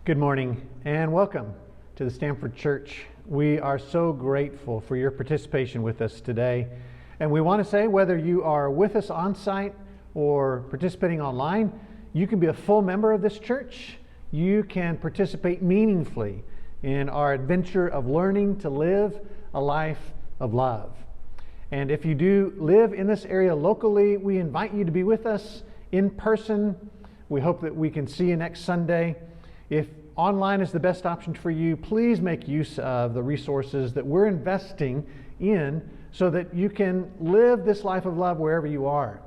Good morning and welcome to the Stanford Church. We are so grateful for your participation with us today. And we want to say, whether you are with us on site or participating online, you can be a full member of this church. You can participate meaningfully in our adventure of learning to live a life of love. And if you do live in this area locally, we invite you to be with us in person. We hope that we can see you next Sunday. If online is the best option for you, please make use of the resources that we're investing in so that you can live this life of love wherever you are.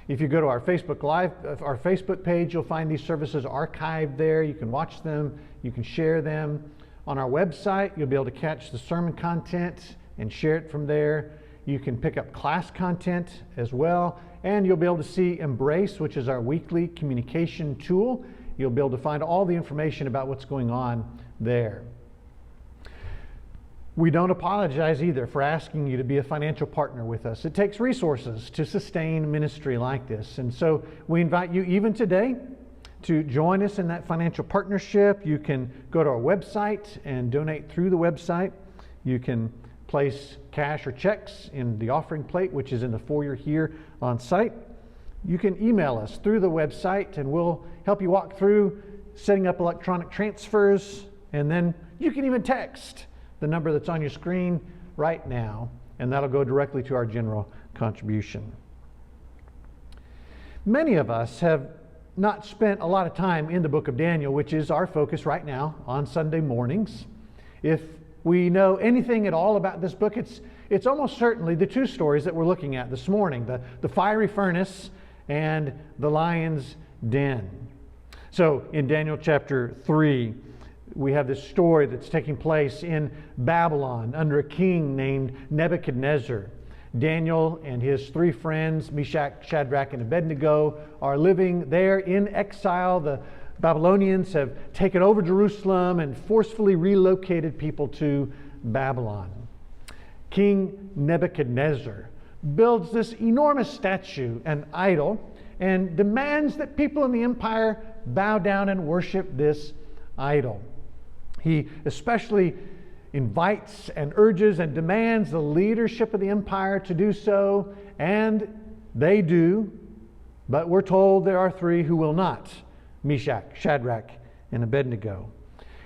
If you go to our Facebook page, you'll find these services archived there. You can watch them, you can share them. On our website, you'll be able to catch the sermon content and share it from there. You can pick up class content as well, and you'll be able to see Embrace, which is our weekly communication tool. You'll be able to find all the information about what's going on there. We don't apologize either for asking you to be a financial partner with us. It takes resources to sustain ministry like this. And so we invite you even today to join us in that financial partnership. You can go to our website and donate through the website. You can place cash or checks in the offering plate, which is in the foyer here on site. You can email us through the website and we'll help you walk through setting up electronic transfers, and then you can even text the number that's on your screen right now, and that'll go directly to our general contribution. Many of us have not spent a lot of time in the book of Daniel, which is our focus right now on Sunday mornings. If we know anything at all about this book, it's almost certainly the two stories that we're looking at this morning, the fiery furnace and the lion's den. So in Daniel chapter 3, we have this story that's taking place in Babylon under a king named Nebuchadnezzar. Daniel and his three friends, Meshach, Shadrach, and Abednego, are living there in exile. The Babylonians have taken over Jerusalem and forcefully relocated people to Babylon. King Nebuchadnezzar builds this enormous statue, an idol, and demands that people in the empire bow down and worship this idol. He especially invites and urges and demands the leadership of the empire to do so, and they do, but we're told there are three who will not: Meshach, Shadrach, and Abednego.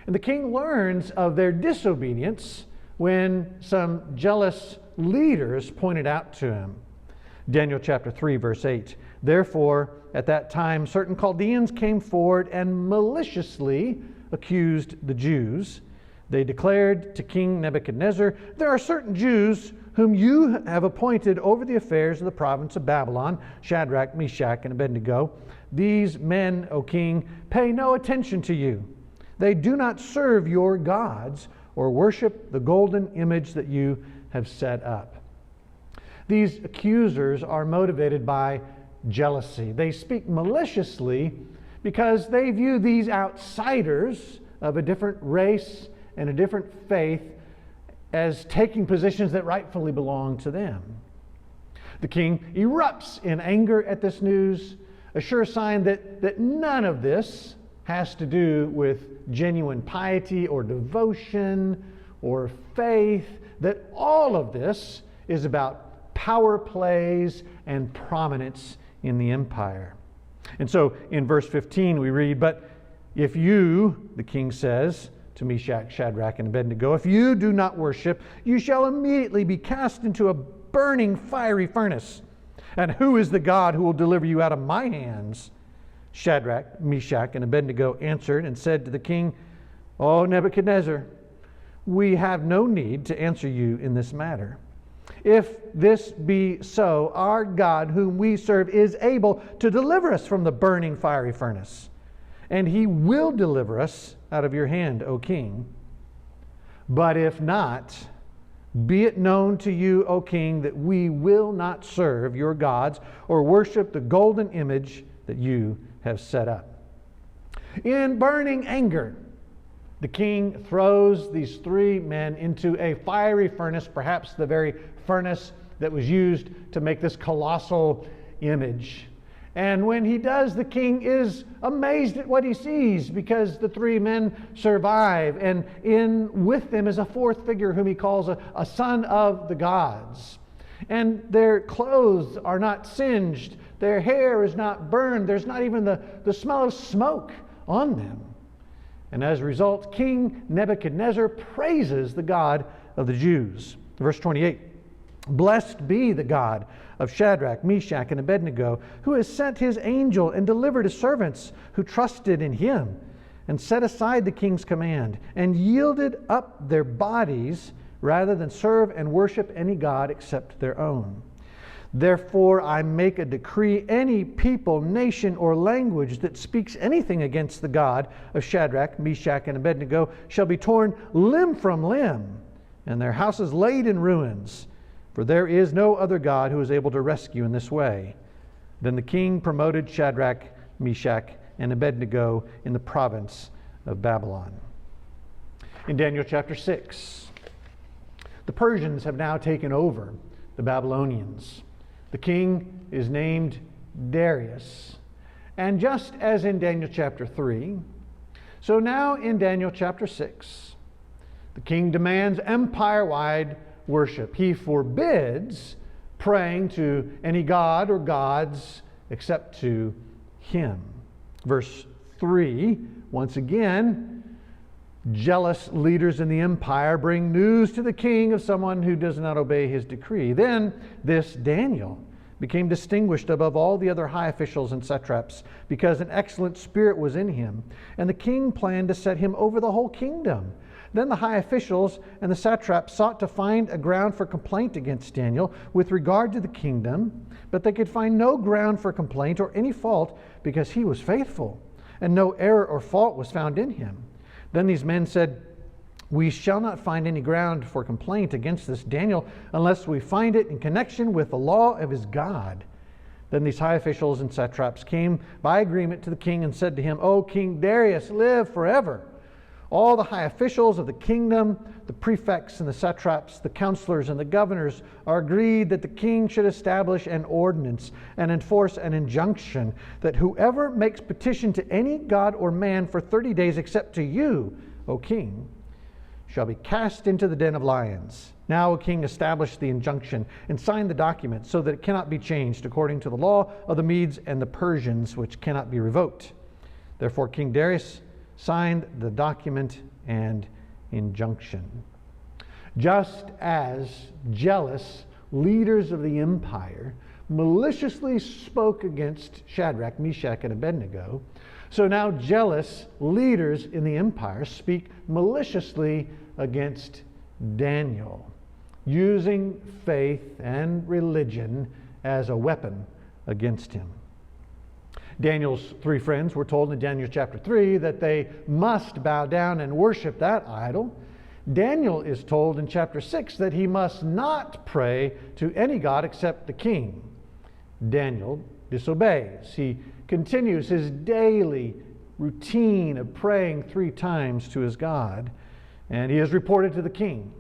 And the king learns of their disobedience when some jealous leaders pointed out to him. Daniel chapter 3, verse 8. Therefore, at that time, certain Chaldeans came forward and maliciously accused the Jews. They declared to King Nebuchadnezzar, there are certain Jews whom you have appointed over the affairs of the province of Babylon, Shadrach, Meshach, and Abednego. These men, O king, pay no attention to you. They do not serve your gods or worship the golden image that you have set up. These accusers are motivated by jealousy. They speak maliciously because they view these outsiders of a different race and a different faith as taking positions that rightfully belong to them. The king erupts in anger at this news, a sure sign that none of this has to do with genuine piety or devotion or faith, that all of this is about power plays and prominence in the empire. And so in verse 15 we read, but if you, the king says to Meshach, Shadrach, and Abednego, if you do not worship, you shall immediately be cast into a burning fiery furnace. And who is the God who will deliver you out of my hands? Shadrach, Meshach, and Abednego answered and said to the king, O Nebuchadnezzar, we have no need to answer you in this matter. If this be so, our God whom we serve is able to deliver us from the burning fiery furnace, and he will deliver us out of your hand, O king. But if not, be it known to you, O king, that we will not serve your gods or worship the golden image that you have set up. In burning anger, the king throws these three men into a fiery furnace, perhaps the very furnace that was used to make this colossal image. And when he does, the king is amazed at what he sees, because the three men survive, and with them is a fourth figure whom he calls a son of the gods. And their clothes are not singed, their hair is not burned, there's not even the smell of smoke on them. And as a result, King Nebuchadnezzar praises the God of the Jews. Verse 28, "Blessed be the God of Shadrach, Meshach, and Abednego, who has sent his angel and delivered his servants who trusted in him, and set aside the king's command, and yielded up their bodies rather than serve and worship any god except their own. Therefore I make a decree: any people, nation, or language that speaks anything against the God of Shadrach, Meshach, and Abednego shall be torn limb from limb, and their houses laid in ruins. For there is no other God who is able to rescue in this way." Then the king promoted Shadrach, Meshach, and Abednego in the province of Babylon. In Daniel chapter 6, the Persians have now taken over the Babylonians. The king is named Darius. And just as in Daniel chapter 3, so now in Daniel chapter 6, the king demands empire-wide worship. He forbids praying to any god or gods except to him. Verse 3, once again, jealous leaders in the empire bring news to the king of someone who does not obey his decree. Then this Daniel became distinguished above all the other high officials and satraps, because an excellent spirit was in him, and the king planned to set him over the whole kingdom. Then the high officials and the satraps sought to find a ground for complaint against Daniel with regard to the kingdom, but they could find no ground for complaint or any fault, because he was faithful, and no error or fault was found in him. Then these men said, "We shall not find any ground for complaint against this Daniel unless we find it in connection with the law of his God." Then these high officials and satraps came by agreement to the king and said to him, "O King Darius, live forever." All the high officials of the kingdom, the prefects and the satraps, the counselors and the governors, are agreed that the king should establish an ordinance and enforce an injunction that whoever makes petition to any god or man for 30 days except to you, O king, shall be cast into the den of lions. Now, O king, establish the injunction and sign the document so that it cannot be changed according to the law of the Medes and the Persians, which cannot be revoked. Therefore King Darius signed the document and injunction. Just as jealous leaders of the empire maliciously spoke against Shadrach, Meshach, and Abednego, so now jealous leaders in the empire speak maliciously against Daniel, using faith and religion as a weapon against him. Daniel's three friends were told in Daniel chapter 3 that they must bow down and worship that idol. Daniel is told in chapter 6 that he must not pray to any god except the king. Daniel disobeys. He continues his daily routine of praying 3 times to his God, and he is reported to the king.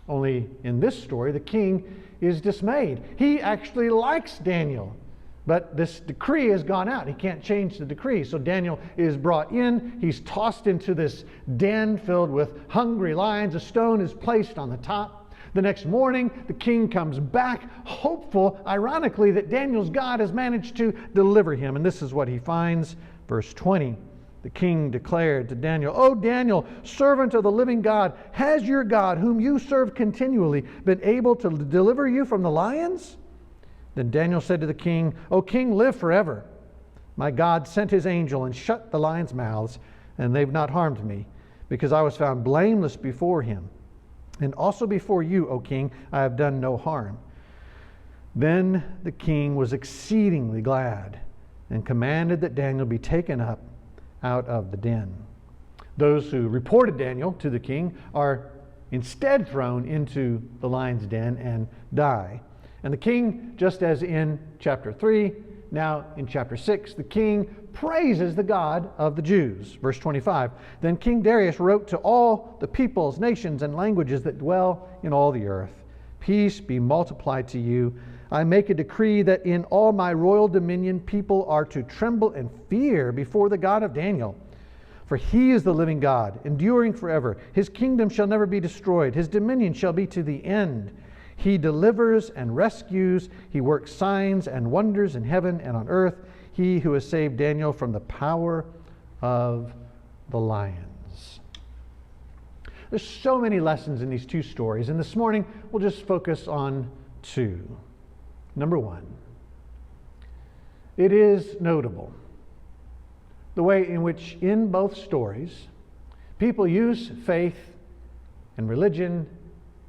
Only in this story, the king is dismayed. He actually likes Daniel, but this decree has gone out. He can't change the decree. So Daniel is brought in. He's tossed into this den filled with hungry lions. A stone is placed on the top. The next morning, the king comes back, hopeful, ironically, that Daniel's God has managed to deliver him. And this is what he finds. Verse 20, the king declared to Daniel, "O Daniel, servant of the living God, has your God, whom you serve continually, been able to deliver you from the lions?" Then Daniel said to the king, "O king, live forever. My God sent his angel and shut the lions' mouths, and they've not harmed me, because I was found blameless before him. And also before you, O king, I have done no harm." Then the king was exceedingly glad and commanded that Daniel be taken up out of the den. Those who reported Daniel to the king are instead thrown into the lion's den and die. And the king, just as in chapter 3, now in chapter 6, the king praises the God of the Jews. Verse 25, then King Darius wrote to all the peoples, nations, and languages that dwell in all the earth, "Peace be multiplied to you. I make a decree that in all my royal dominion people are to tremble and fear before the God of Daniel. For he is the living God, enduring forever. His kingdom shall never be destroyed. His dominion shall be to the end. He delivers and rescues. He works signs and wonders in heaven and on earth. He who has saved Daniel from the power of the lions. There's so many lessons in these two stories, and this morning we'll just focus on two. Number one, it is notable the way in which in both stories people use faith and religion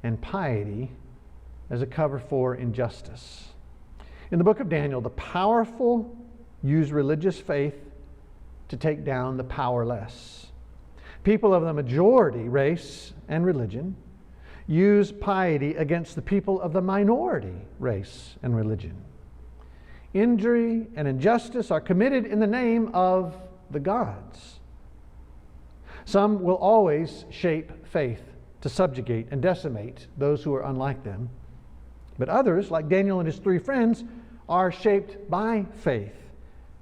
and piety as a cover for injustice. In the book of Daniel, the powerful use religious faith to take down the powerless. People of the majority race and religion use piety against the people of the minority race and religion. Injury and injustice are committed in the name of the gods. Some will always shape faith to subjugate and decimate those who are unlike them. But others, like Daniel and his three friends, are shaped by faith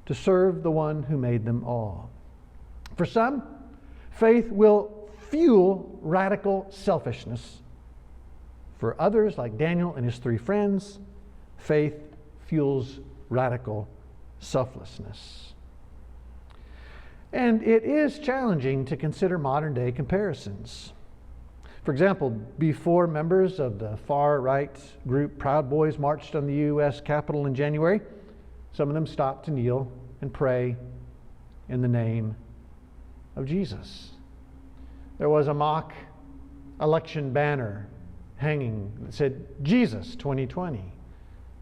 to serve the one who made them all. For some, faith will fuel radical selfishness. For others, like Daniel and his three friends, faith fuels radical selflessness. And it is challenging to consider modern day comparisons. For example, before members of the far-right group Proud Boys marched on the U.S. Capitol in January, some of them stopped to kneel and pray in the name of Jesus. There was a mock election banner hanging that said, Jesus 2020.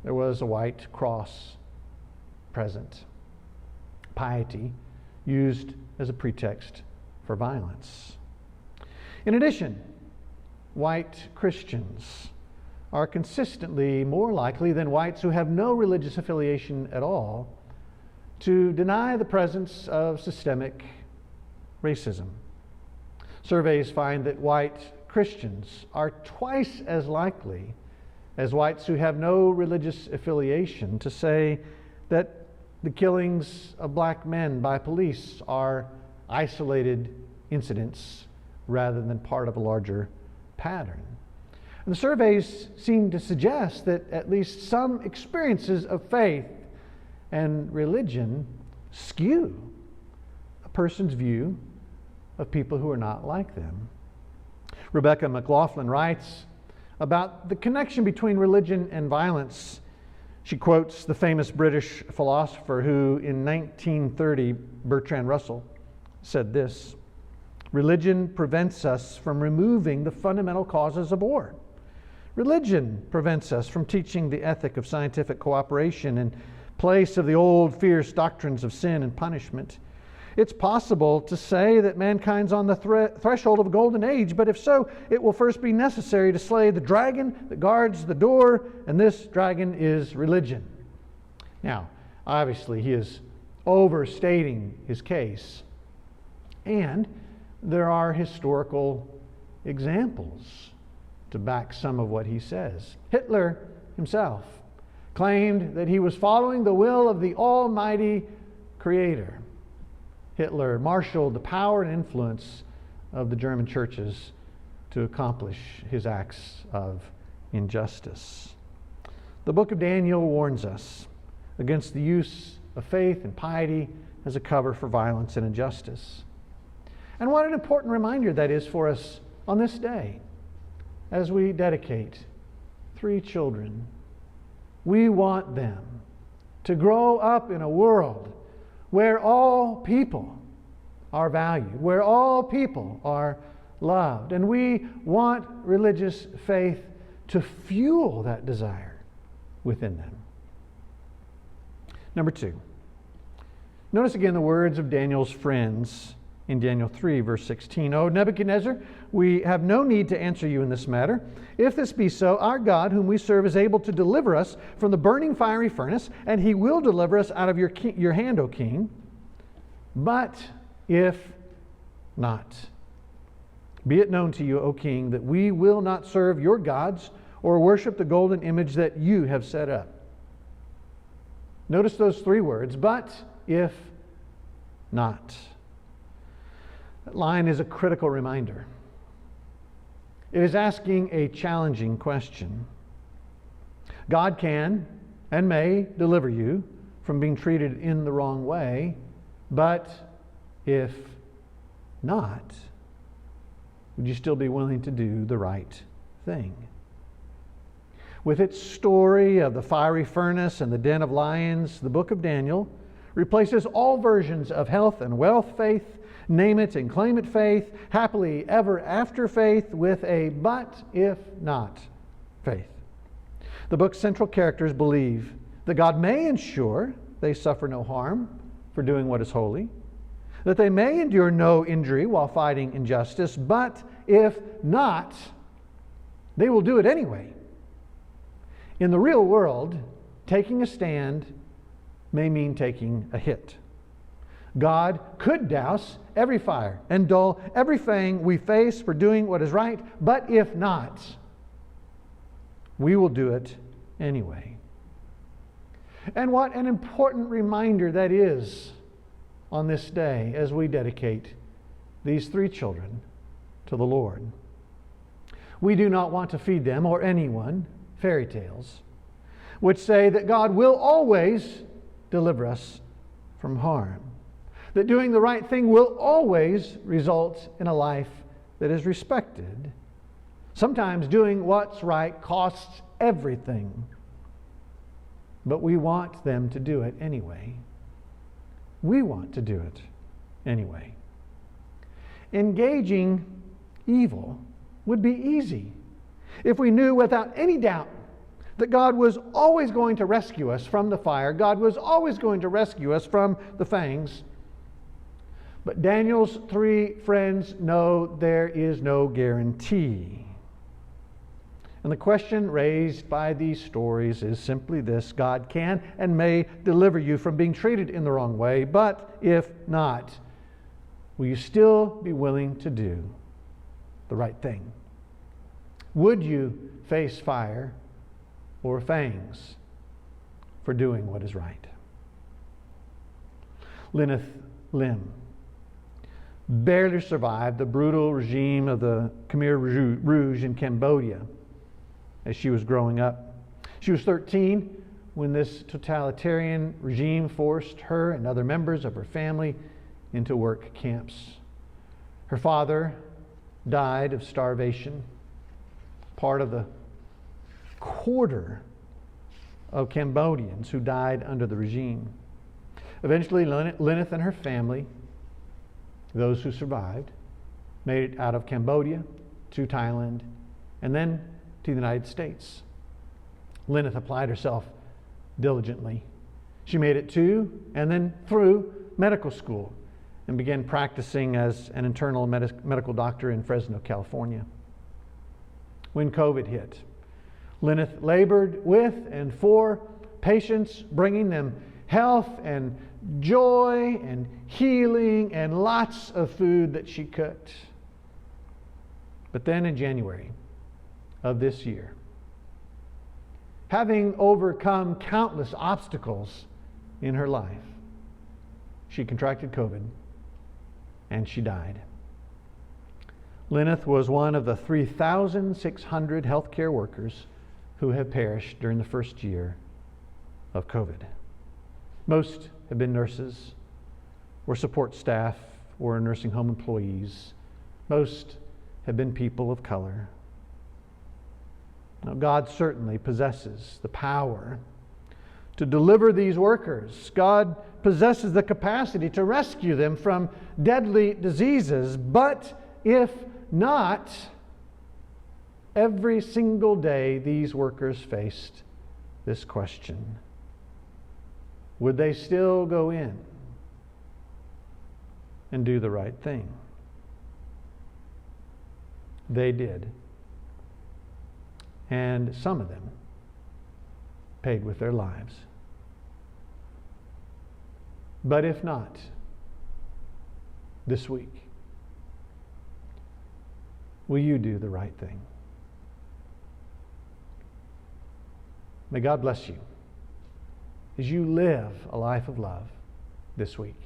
There was a white cross present. Piety used as a pretext for violence. In addition, white Christians are consistently more likely than whites who have no religious affiliation at all to deny the presence of systemic racism. Surveys find that white Christians are twice as likely as whites who have no religious affiliation to say that the killings of black men by police are isolated incidents rather than part of a larger pattern. And the surveys seem to suggest that at least some experiences of faith and religion skew a person's view of people who are not like them. Rebecca McLaughlin writes about the connection between religion and violence. She quotes the famous British philosopher who, in 1930, Bertrand Russell, said this: "Religion prevents us from removing the fundamental causes of war. Religion prevents us from teaching the ethic of scientific cooperation in place of the old fierce doctrines of sin and punishment. It's possible to say that mankind's on the threshold of a golden age, but if so, it will first be necessary to slay the dragon that guards the door, and this dragon is religion." Now, obviously, he is overstating his case, and there are historical examples to back some of what he says. Hitler himself claimed that he was following the will of the Almighty Creator. Hitler marshaled the power and influence of the German churches to accomplish his acts of injustice. The book of Daniel warns us against the use of faith and piety as a cover for violence and injustice. And what an important reminder that is for us on this day as we dedicate 3 children. We want them to grow up in a world where all people are valued, where all people are loved. And we want religious faith to fuel that desire within them. Number 2, notice again the words of Daniel's friends in Daniel 3, verse 16. "O Nebuchadnezzar, we have no need to answer you in this matter. If this be so, our God, whom we serve, is able to deliver us from the burning fiery furnace, and he will deliver us out of your hand, O king. But if not, be it known to you, O king, that we will not serve your gods or worship the golden image that you have set up. Notice those three words, but if not. That line is a critical reminder. It is asking a challenging question. God can and may deliver you from being treated in the wrong way, but if not, would you still be willing to do the right thing? With its story of the fiery furnace and the den of lions, the book of Daniel replaces all versions of health and wealth faith, name it and claim it faith, happily ever after faith, with a but if not faith. The book's central characters believe that God may ensure they suffer no harm for doing what is holy, that they may endure no injury while fighting injustice, but if not, they will do it anyway. In the real world, taking a stand may mean taking a hit. God could douse every fire and dull every fang we face for doing what is right, but if not, we will do it anyway. And what an important reminder that is on this day as we dedicate these three children to the Lord. We do not want to feed them or anyone fairy tales which say that God will always deliver us from harm, that doing the right thing will always result in a life that is respected. Sometimes doing what's right costs everything, but we want them to do it anyway. We want to do it anyway. Engaging evil would be easy if we knew without any doubt that God was always going to rescue us from the fire. God was always going to rescue us from the fangs. But Daniel's three friends know there is no guarantee. And the question raised by these stories is simply this: God can and may deliver you from being treated in the wrong way, but if not, will you still be willing to do the right thing? Would you face fire or fangs for doing what is right? Lyneth Lim barely survived the brutal regime of the Khmer Rouge in Cambodia as she was growing up. She was 13 when this totalitarian regime forced her and other members of her family into work camps. Her father died of starvation. Part of the quarter of Cambodians who died under the regime. Eventually, Lyneth and her family, those who survived, made it out of Cambodia to Thailand and then to the United States. Lyneth applied herself diligently. She made it to and then through medical school and began practicing as an internal medical doctor in Fresno, California. When COVID hit, Lyneth labored with and for patients, bringing them health and joy and healing and lots of food that she cooked. But then in January of this year, having overcome countless obstacles in her life, she contracted COVID and she died. Lyneth was one of the 3,600 healthcare workers who have perished during the first year of COVID. Most have been nurses or support staff or nursing home employees. Most have been people of color. Now, God certainly possesses the power to deliver these workers. God possesses the capacity to rescue them from deadly diseases. But if not, every single day these workers faced this question: would they still go in and do the right thing? They did. And some of them paid with their lives. But if not, this week, will you do the right thing? May God bless you as you live a life of love this week.